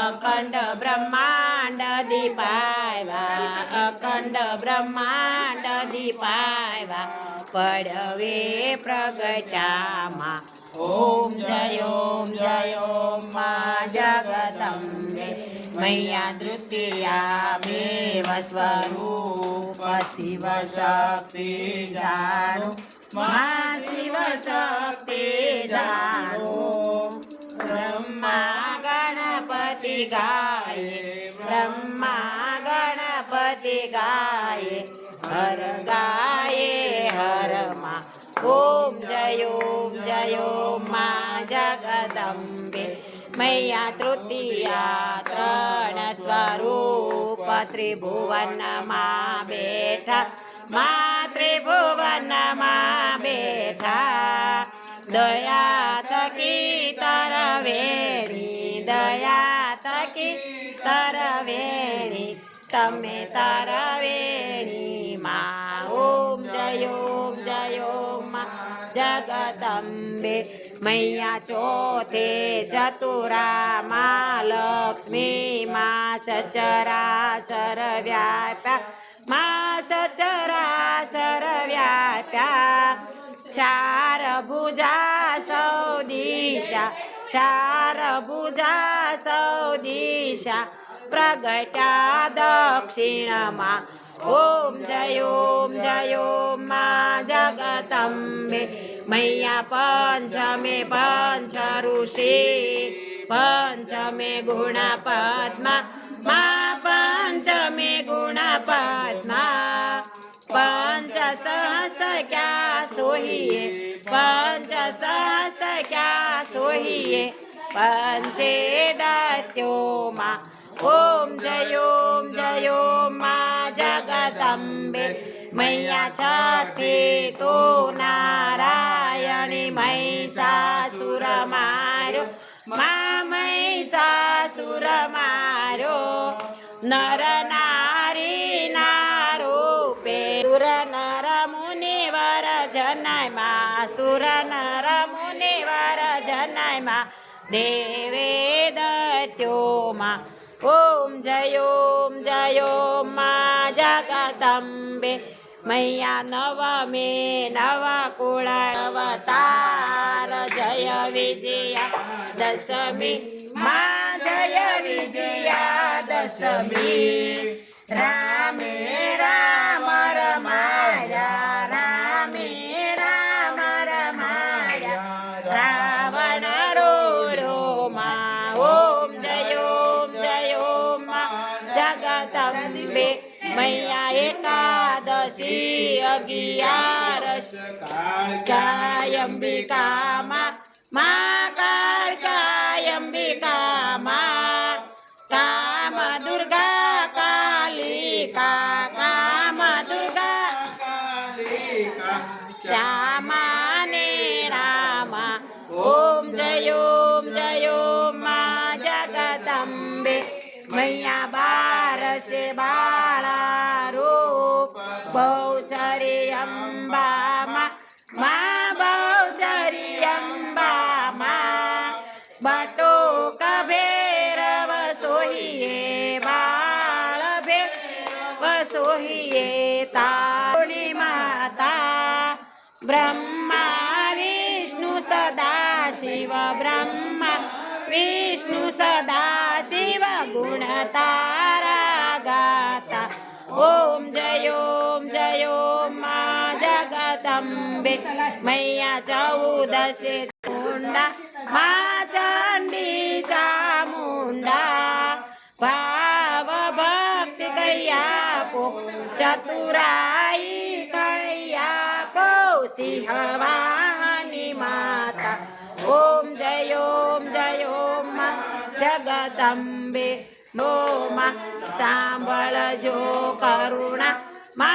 अखंड ब्रह्मांड दीपायवा अखंड ब्रह्मांड दीपायवा पडवे प्रगटामा ओम जय मा जगदम्बे मैया तृतीयामेव स्वरूप शिव शक्ति जानो मा शिव शक्ति जानो ब्रह्मा गणपति गाये ब्रह्मा गणपति गाये हर मा ओम जय मा जगदम्बे मैया तृतीया त्रण स्वरूप त्रिभुवन मा बेठा मा त्रिभुवन मा बेठा दया तकी तरवेणी दया तकी तरवेणी तमे तरवेणी मा ओम जय मा जगदम्बे मैया चौथे चतुरा मा लक्ष्मी मा सचराचर व्याप्या मा सचराचर व्याप्या चार भुजा सौ दिशा चार भुजा सौ दिशा प्रगटा दक्षिणमा ओम जय मा जगदम्बे मैया पंचमे पंच ऋषि पंचमे गुण पद्मा मा पंचमे गुण पद्मा पंच सहस क्या सोहिए पंच सहस क्या सोहिए पंचे दत्यो मा ओम जय मा जगदम्बे मैया छठी तो नारायणी महिषासुर मारो मा महिषासुर मारो नर नारी नारूपे सुर नर मुनिवर जनाय मा सुर नर मुनिवर जनाय मा देवे दत्यो मा ओम जय मा जगदम्बे मैया नवमे नवा कुळ अवतार जय विजया दशमी मा जय विजया दशमी रामे राम रमाया रामे राम रमाया रावण रोडो मा ओम जय मा जगदम्बे मैया एकादशी अगियारस कायंबिका मा कायंबिका मा काम दुर्गा कालिका काम दुर्गा कालिका श्यामा ने रामा ओम जय मा जगदम्बे मैया बारसे बाळा रूप बहुचरी अंबा मा बहुचरी अंबा मा बटोक भैरव सोहिए बाळ भैरव सोहिए तारुणी माता ब्रह्मा विष्णु सदा शिव ब्रह्मा विष्णु सदा शिव गुण तारा गाता ओम जय मा जगदम्बे मैया चौदशे मुंडा मा चंडी चामुंडा भाव भक्ति कैया पो चतुराई कैया पो सिंहवाहिनी माता ओम जय मा जगदम्बे नो मा सांभळजो करुणा मा